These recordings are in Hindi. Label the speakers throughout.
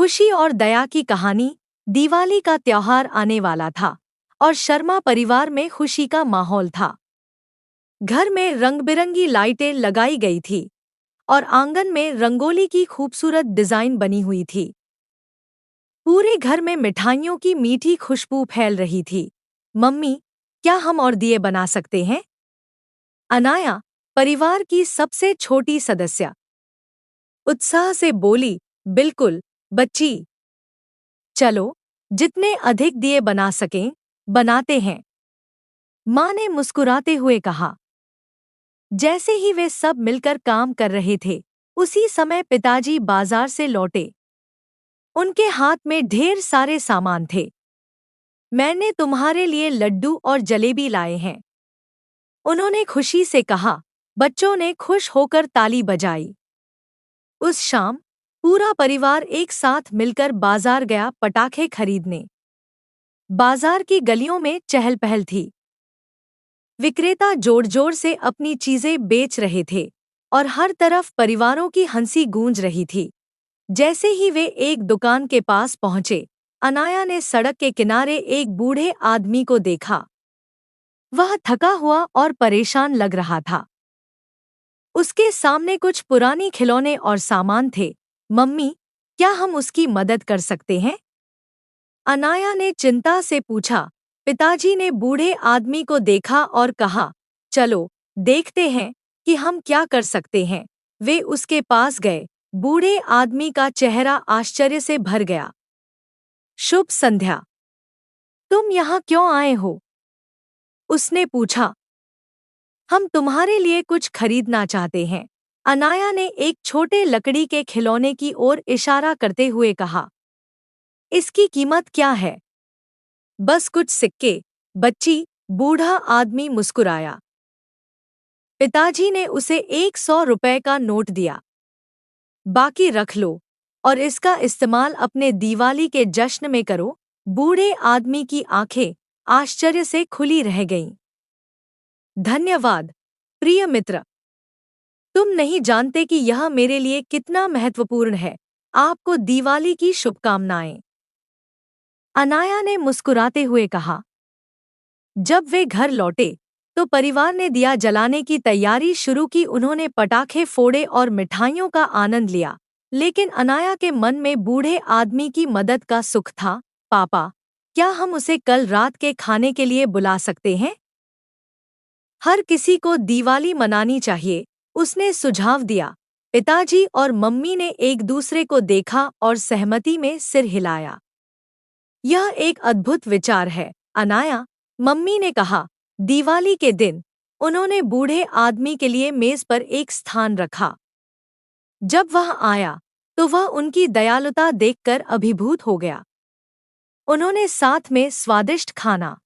Speaker 1: खुशी और दया की कहानी। दिवाली का त्योहार आने वाला था और शर्मा परिवार में खुशी का माहौल था। घर में रंग-बिरंगी लाइटें लगाई गई थी और आंगन में रंगोली की खूबसूरत डिजाइन बनी हुई थी। पूरे घर में मिठाइयों की मीठी खुशबू फैल रही थी। मम्मी, क्या हम और दिए बना सकते हैं? अनाया, परिवार की सबसे छोटी सदस्य, उत्साह से बोली, बिल्कुल बच्ची। चलो, जितने अधिक दिए बना सकें, बनाते हैं, माँ ने मुस्कुराते हुए कहा। जैसे ही वे सब मिलकर काम कर रहे थे, उसी समय पिताजी बाजार से लौटे। उनके हाथ में ढेर सारे सामान थे। मैंने तुम्हारे लिए लड्डू और जलेबी लाए हैं, उन्होंने खुशी से कहा। बच्चों ने खुश होकर ताली बजाई। उस शाम पूरा परिवार एक साथ मिलकर बाजार गया पटाखे खरीदने। बाजार की गलियों में चहल पहल थी। विक्रेता जोर जोर से अपनी चीजें बेच रहे थे और हर तरफ परिवारों की हंसी गूंज रही थी। जैसे ही वे एक दुकान के पास पहुंचे, अनाया ने सड़क के किनारे एक बूढ़े आदमी को देखा। वह थका हुआ और परेशान लग रहा था। उसके सामने कुछ पुरानी खिलौने और सामान थे। मम्मी, क्या हम उसकी मदद कर सकते हैं? अनाया ने चिंता से पूछा। पिताजी ने बूढ़े आदमी को देखा और कहा, चलो देखते हैं कि हम क्या कर सकते हैं। वे उसके पास गए। बूढ़े आदमी का चेहरा आश्चर्य से भर गया। शुभ संध्या, तुम यहाँ क्यों आए हो? उसने पूछा। हम तुम्हारे लिए कुछ खरीदना चाहते हैं, अनाया ने एक छोटे लकड़ी के खिलौने की ओर इशारा करते हुए कहा। इसकी कीमत क्या है? बस कुछ सिक्के, बच्ची, बूढ़ा आदमी मुस्कुराया। पिताजी ने उसे 100 रुपए का नोट दिया। बाकी रख लो और इसका इस्तेमाल अपने दिवाली के जश्न में करो। बूढ़े आदमी की आंखें आश्चर्य से खुली रह गईं। धन्यवाद, प्रिय मित्र। तुम नहीं जानते कि यह मेरे लिए कितना महत्वपूर्ण है। आपको दिवाली की शुभकामनाएं, अनाया ने मुस्कुराते हुए कहा। जब वे घर लौटे तो परिवार ने दिया जलाने की तैयारी शुरू की। उन्होंने पटाखे फोड़े और मिठाइयों का आनंद लिया, लेकिन अनाया के मन में बूढ़े आदमी की मदद का सुख था। पापा, क्या हम उसे कल रात के खाने के लिए बुला सकते हैं? हर किसी को दिवाली मनानी चाहिए, उसने सुझाव दिया। पिताजी और मम्मी ने एक दूसरे को देखा और सहमति में सिर हिलाया। यह एक अद्भुत विचार है, अनाया, मम्मी ने कहा। दिवाली के दिन उन्होंने बूढ़े आदमी के लिए मेज पर एक स्थान रखा। जब वह आया तो वह उनकी दयालुता देखकर अभिभूत हो गया। उन्होंने साथ में स्वादिष्ट खाना,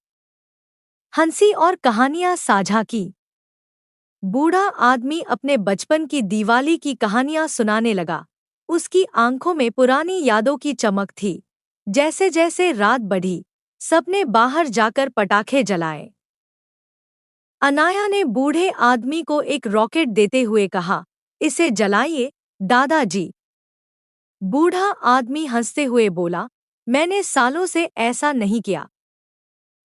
Speaker 1: हंसी और कहानियां साझा की। बूढ़ा आदमी अपने बचपन की दिवाली की कहानियां सुनाने लगा। उसकी आंखों में पुरानी यादों की चमक थी। जैसे जैसे रात बढ़ी, सबने बाहर जाकर पटाखे जलाए। अनाया ने बूढ़े आदमी को एक रॉकेट देते हुए कहा, इसे जलाइए, दादाजी। बूढ़ा आदमी हंसते हुए बोला, मैंने सालों से ऐसा नहीं किया।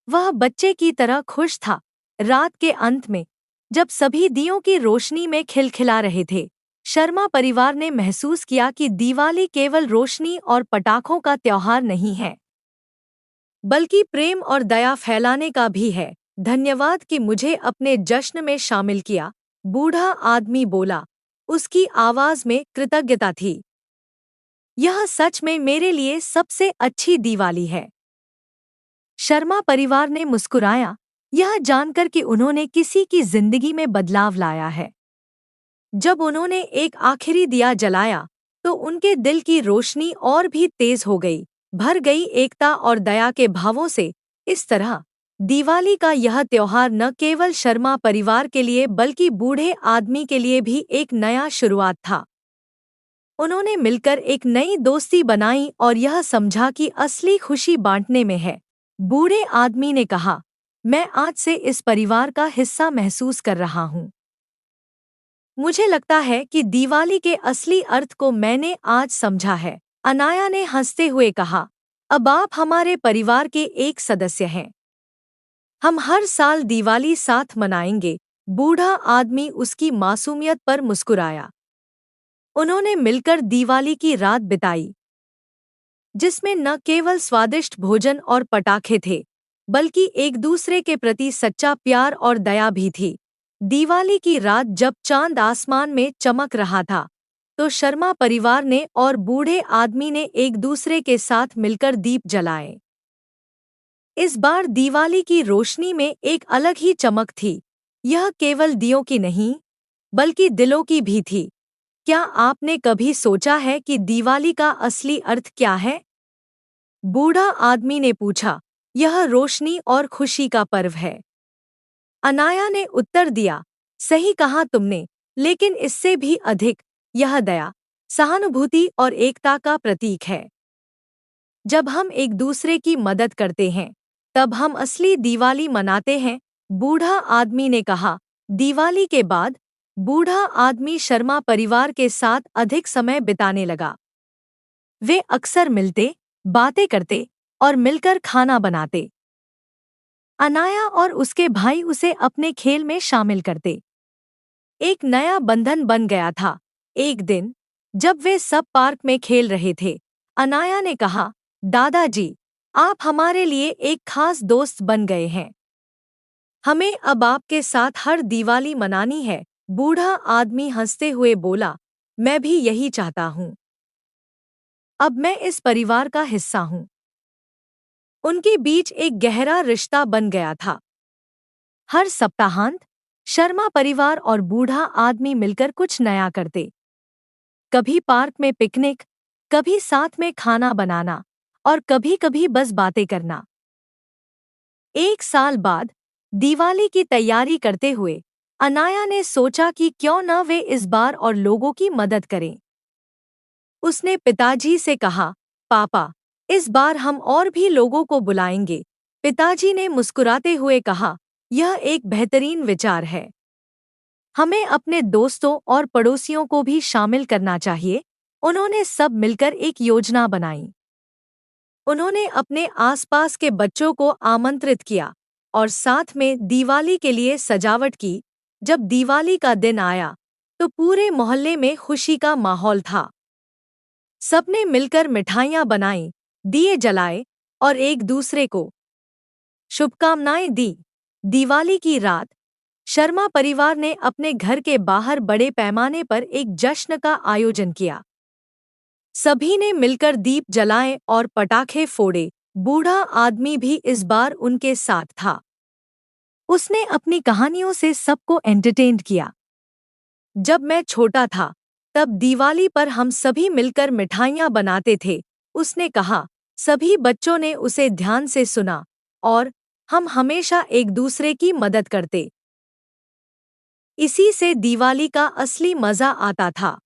Speaker 1: वह बच्चे की तरह खुश था। रात के अंत में, जब सभी दियों की रोशनी में खिलखिला रहे थे, शर्मा परिवार ने महसूस किया कि दिवाली केवल रोशनी और पटाखों का त्योहार नहीं है, बल्कि प्रेम और दया फैलाने का भी है। धन्यवाद कि मुझे अपने जश्न में शामिल किया, बूढ़ा आदमी बोला। उसकी आवाज में कृतज्ञता थी। यह सच में मेरे लिए सबसे अच्छी दिवाली है। शर्मा परिवार ने मुस्कुराया, यह जानकर कि उन्होंने किसी की जिंदगी में बदलाव लाया है। जब उन्होंने एक आखिरी दिया जलाया तो उनके दिल की रोशनी और भी तेज हो गई, भर गई एकता और दया के भावों से। इस तरह दिवाली का यह त्योहार न केवल शर्मा परिवार के लिए बल्कि बूढ़े आदमी के लिए भी एक नया शुरुआत था। उन्होंने मिलकर एक नई दोस्ती बनाई और यह समझा कि असली खुशी बांटने में है। बूढ़े आदमी ने कहा, मैं आज से इस परिवार का हिस्सा महसूस कर रहा हूँ। मुझे लगता है कि दिवाली के असली अर्थ को मैंने आज समझा है। अनाया ने हंसते हुए कहा, अब आप हमारे परिवार के एक सदस्य हैं। हम हर साल दिवाली साथ मनाएंगे। बूढ़ा आदमी उसकी मासूमियत पर मुस्कुराया। उन्होंने मिलकर दिवाली की रात बिताई, जिसमें न केवल स्वादिष्ट भोजन और पटाखे थे, बल्कि एक दूसरे के प्रति सच्चा प्यार और दया भी थी। दिवाली की रात जब चांद आसमान में चमक रहा था, तो शर्मा परिवार ने और बूढ़े आदमी ने एक दूसरे के साथ मिलकर दीप जलाए। इस बार दिवाली की रोशनी में एक अलग ही चमक थी। यह केवल दियों की नहीं, बल्कि दिलों की भी थी। क्या आपने कभी सोचा है कि दिवाली का असली अर्थ क्या है? बूढ़ा आदमी ने पूछा। यह रोशनी और खुशी का पर्व है। अनाया ने उत्तर दिया, सही कहा तुमने, लेकिन इससे भी अधिक, यह दया, सहानुभूति और एकता का प्रतीक है। जब हम एक दूसरे की मदद करते हैं, तब हम असली दिवाली मनाते हैं। बूढ़ा आदमी ने कहा। दिवाली के बाद बूढ़ा आदमी शर्मा परिवार के साथ अधिक समय बिताने लगा। वे अक्सर मिलते, बातें करते और मिलकर खाना बनाते। अनाया और उसके भाई उसे अपने खेल में शामिल करते। एक नया बंधन बन गया था। एक दिन, जब वे सब पार्क में खेल रहे थे, अनाया ने कहा, दादाजी, आप हमारे लिए एक खास दोस्त बन गए हैं। हमें अब आपके साथ हर दिवाली मनानी है। बूढ़ा आदमी हंसते हुए बोला, मैं भी यही चाहता हूँ। अब मैं इस परिवार का हिस्सा हूँ। उनके बीच एक गहरा रिश्ता बन गया था। हर सप्ताहांत शर्मा परिवार और बूढ़ा आदमी मिलकर कुछ नया करते। कभी पार्क में पिकनिक, कभी साथ में खाना बनाना और कभी-कभी बस बातें करना। एक साल बाद दिवाली की तैयारी करते हुए अनाया ने सोचा कि क्यों न वे इस बार और लोगों की मदद करें। उसने पिताजी से कहा, पापा, इस बार हम और भी लोगों को बुलाएंगे। पिताजी ने मुस्कुराते हुए कहा, यह एक बेहतरीन विचार है। हमें अपने दोस्तों और पड़ोसियों को भी शामिल करना चाहिए। उन्होंने सब मिलकर एक योजना बनाई। उन्होंने अपने आसपास के बच्चों को आमंत्रित किया और साथ में दिवाली के लिए सजावट की। जब दिवाली का दिन आया, तो पूरे मोहल्ले में खुशी का माहौल था। सबने मिलकर मिठाइयाँ बनाईं, दिए जलाए और एक दूसरे को शुभकामनाएं दी। दिवाली की रात शर्मा परिवार ने अपने घर के बाहर बड़े पैमाने पर एक जश्न का आयोजन किया। सभी ने मिलकर दीप जलाए और पटाखे फोड़े। बूढ़ा आदमी भी इस बार उनके साथ था। उसने अपनी कहानियों से सबको एंटरटेन किया। जब मैं छोटा था, तब दिवाली पर हम सभी मिलकर मिठाइयाँ बनाते थे, उसने कहा। सभी बच्चों ने उसे ध्यान से सुना और हम हमेशा एक दूसरे की मदद करते। इसी से दिवाली का असली मजा आता था।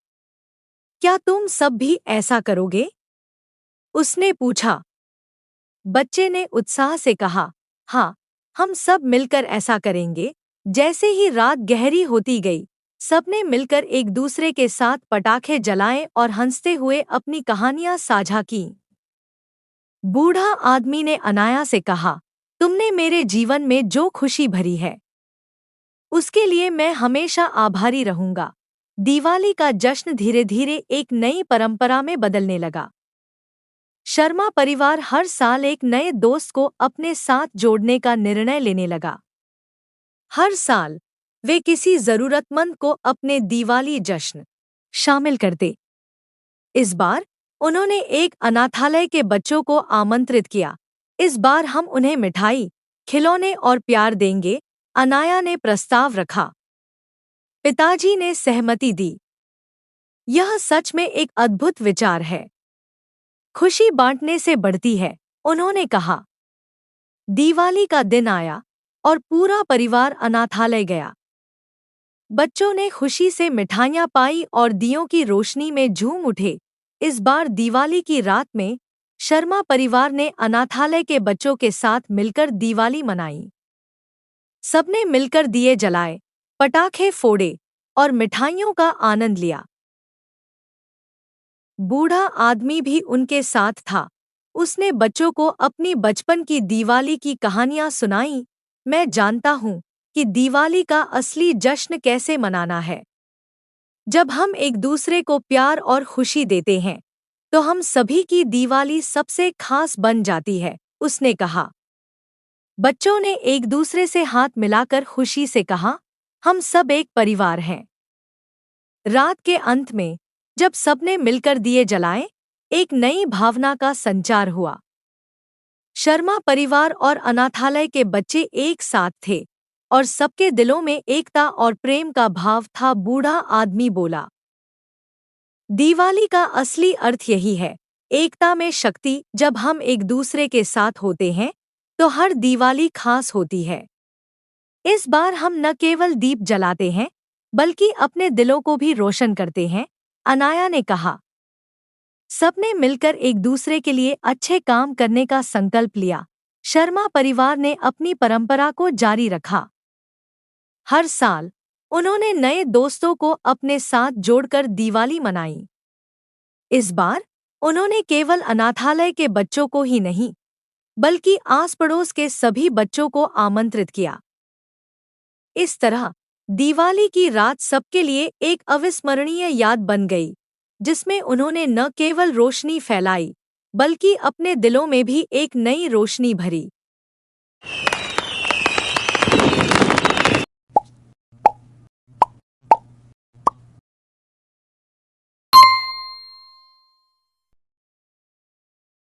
Speaker 1: क्या तुम सब भी ऐसा करोगे? उसने पूछा। बच्चे ने उत्साह से कहा, हाँ, हम सब मिलकर ऐसा करेंगे। जैसे ही रात गहरी होती गई, सबने मिलकर एक दूसरे के साथ पटाखे जलाए और हंसते हुए अपनी कहानियां साझा की। बूढ़ा आदमी ने अनाया से कहा, तुमने मेरे जीवन में जो खुशी भरी है, उसके लिए मैं हमेशा आभारी रहूंगा। दिवाली का जश्न धीरे धीरे एक नई परंपरा में बदलने लगा। शर्मा परिवार हर साल एक नए दोस्त को अपने साथ जोड़ने का निर्णय लेने लगा। हर साल वे किसी जरूरतमंद को अपने दिवाली जश्न शामिल करते। इस बार उन्होंने एक अनाथालय के बच्चों को आमंत्रित किया। इस बार हम उन्हें मिठाई, खिलौने और प्यार देंगे, अनाया ने प्रस्ताव रखा। पिताजी ने सहमति दी। यह सच में एक अद्भुत विचार है। खुशी बांटने से बढ़ती है, उन्होंने कहा। दिवाली का दिन आया और पूरा परिवार अनाथालय गया। बच्चों ने खुशी से मिठाइयाँ पाई और दियों की रोशनी में झूम उठे। इस बार दिवाली की रात में शर्मा परिवार ने अनाथालय के बच्चों के साथ मिलकर दिवाली मनाई। सबने मिलकर दिए जलाए, पटाखे फोड़े और मिठाइयों का आनंद लिया। बूढ़ा आदमी भी उनके साथ था। उसने बच्चों को अपनी बचपन की दिवाली की कहानियां सुनाई। मैं जानता हूँ कि दिवाली का असली जश्न कैसे मनाना है। जब हम एक दूसरे को प्यार और खुशी देते हैं, तो हम सभी की दिवाली सबसे खास बन जाती है, उसने कहा। बच्चों ने एक दूसरे से हाथ मिलाकर खुशी से कहा, हम सब एक परिवार हैं। रात के अंत में जब सबने मिलकर दिए जलाए, एक नई भावना का संचार हुआ। शर्मा परिवार और अनाथालय के बच्चे एक साथ थे और सबके दिलों में एकता और प्रेम का भाव था। बूढ़ा आदमी बोला, दिवाली का असली अर्थ यही है, एकता में शक्ति। जब हम एक दूसरे के साथ होते हैं तो हर दिवाली खास होती है। इस बार हम न केवल दीप जलाते हैं बल्कि अपने दिलों को भी रोशन करते हैं, अनाया ने कहा। सबने मिलकर एक दूसरे के लिए अच्छे काम करने का संकल्प लिया। शर्मा परिवार ने अपनी परंपरा को जारी रखा। हर साल उन्होंने नए दोस्तों को अपने साथ जोड़कर दिवाली मनाई। इस बार उन्होंने केवल अनाथालय के बच्चों को ही नहीं, बल्कि आस पड़ोस के सभी बच्चों को आमंत्रित किया। इस तरह दिवाली की रात सबके लिए एक अविस्मरणीय याद बन गई, जिसमें उन्होंने न केवल रोशनी फैलाई, बल्कि अपने दिलों में भी एक नई रोशनी भरी।